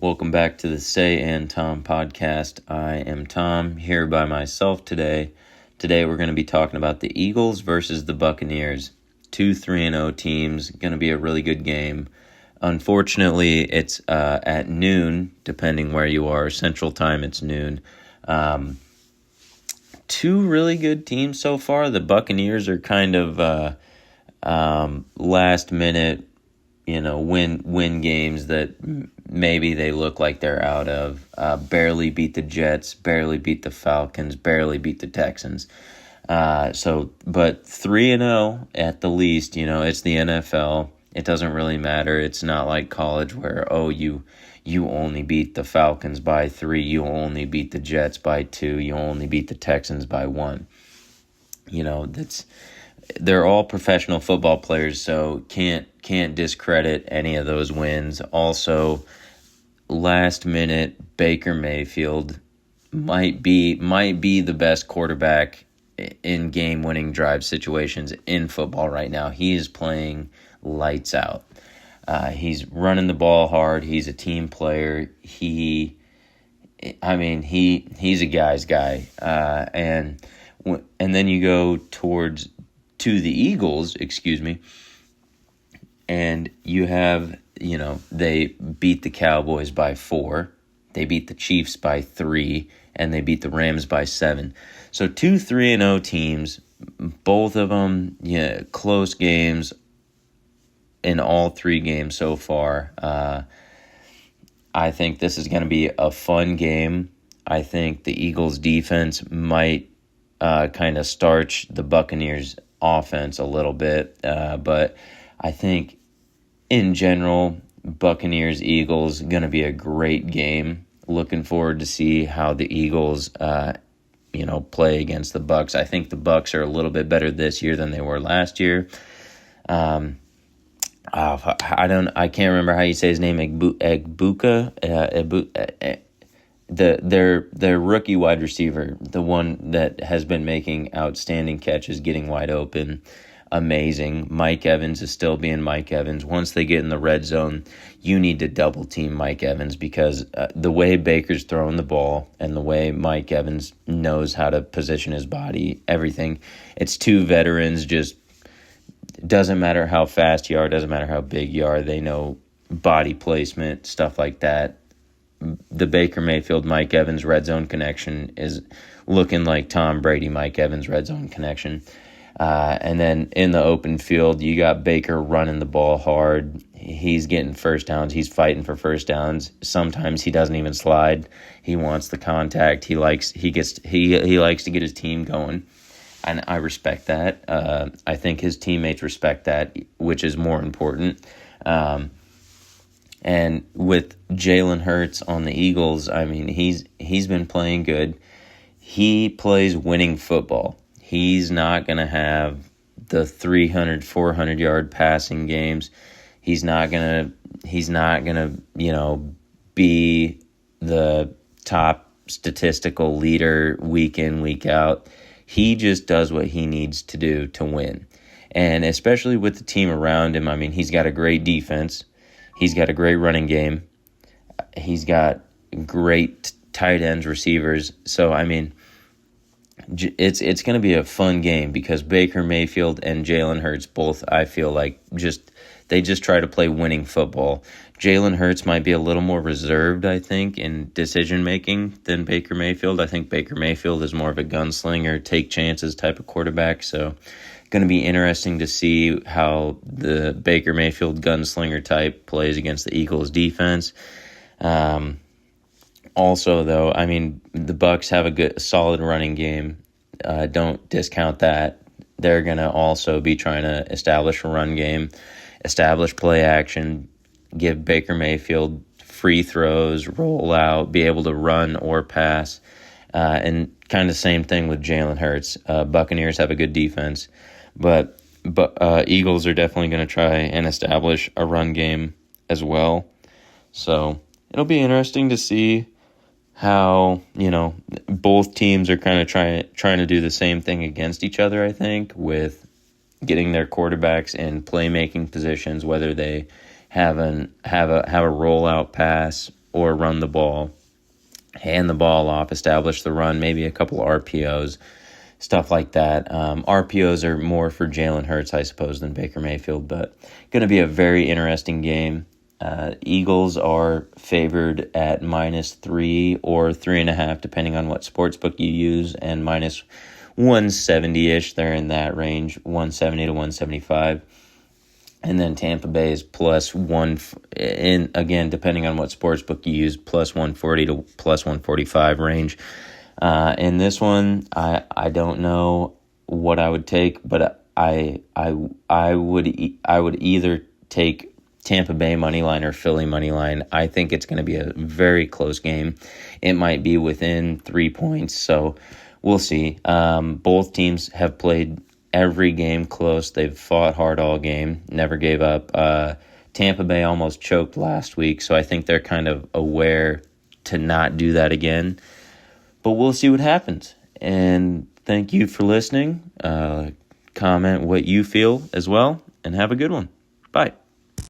Welcome back to the Say and Tom podcast. I am Tom, here by myself today. Today we're going to be talking about the Eagles versus the Buccaneers. 2 3-0 teams, going to be a really good game. Unfortunately, it's at noon, depending where you are. Central Time, it's noon. Two really good teams so far. The Buccaneers are kind of last minute, win games that maybe they look like they're out of. Barely beat the Jets, barely beat the Falcons, barely beat the Texans. But 3-0 at the least, it's the NFL. It doesn't really matter. It's not like college where, you only beat the Falcons by 3, you only beat the Jets by 2, you only beat the Texans by 1. They're all professional football players, so can't discredit any of those wins. Also, last minute Baker Mayfield might be the best quarterback in game-winning drive situations in football right now. He is playing lights out. He's running the ball hard. He's a team player. He's a guy's guy. And then you go to the Eagles, and you have, they beat the Cowboys by 4, they beat the Chiefs by 3, and they beat the Rams by 7. So 2 3-0 teams, both of them, close games in all 3 games so far. I think this is going to be a fun game. I think the Eagles defense might kind of starch the Buccaneers offense a little bit, but I think in general, Buccaneers-Eagles going to be a great game. Looking forward to see how the Eagles play against the Bucs. I think the Bucs are a little bit better this year than they were last year. I can't remember how you say his name. Egbuka. Their rookie wide receiver, the one that has been making outstanding catches, getting wide open, amazing. Mike Evans is still being Mike Evans. Once they get in the red zone, you need to double team Mike Evans because the way Baker's throwing the ball and the way Mike Evans knows how to position his body, everything. It's 2 veterans. Just doesn't matter how fast you are, doesn't matter how big you are. They know body placement, stuff like that. The Baker Mayfield, Mike Evans red zone connection is looking like Tom Brady, Mike Evans red zone connection. And then in the open field, you got Baker running the ball hard. He's getting first downs. He's fighting for first downs. Sometimes he doesn't even slide. He wants the contact. He likes to get his team going. And I respect that. I think his teammates respect that, which is more important. And with Jalen Hurts on the Eagles, he's been playing good. He plays winning football. He's not going to have the 300, 400-yard passing games. He's not going to, be the top statistical leader week in, week out. He just does what he needs to do to win. And especially with the team around him, he's got a great defense. He's got a great running game. He's got great tight ends, receivers. So, it's going to be a fun game because Baker Mayfield and Jalen Hurts both, I feel like, they just try to play winning football. Jalen Hurts might be a little more reserved, I think, in decision-making than Baker Mayfield. I think Baker Mayfield is more of a gunslinger, take chances type of quarterback. So going to be interesting to see how the Baker Mayfield gunslinger type plays against the Eagles defense. Also, though, the Bucs have a solid running game. Don't discount that. They're going to also be trying to establish a run game, establish play action, give Baker Mayfield free throws, roll out, be able to run or pass. And kind of same thing with Jalen Hurts. Buccaneers have a good defense, but Eagles are definitely going to try and establish a run game as well. So it'll be interesting to see how, both teams are kind of trying to do the same thing against each other, I think, with getting their quarterbacks in playmaking positions, whether they have a rollout pass or run the ball, hand the ball off, establish the run, maybe a couple RPOs, stuff like that. RPOs are more for Jalen Hurts, I suppose, than Baker Mayfield, but going to be a very interesting game. Eagles are favored at -3 or 3.5, depending on what sportsbook you use, and minus 170-ish. They're in that range, 170 to 175. And then Tampa Bay is plus one, in again, depending on what sportsbook you use, plus 140 to plus 145 range. In this one, I don't know what I would take, but I would either take Tampa Bay money line or Philly money line. I think it's going to be a very close game. It might be within 3 points, so we'll see. Both teams have played every game close. They've fought hard all game, never gave up. Tampa Bay almost choked last week, so I think they're kind of aware to not do that again. But we'll see what happens. And thank you for listening. Comment what you feel as well, and have a good one. Bye.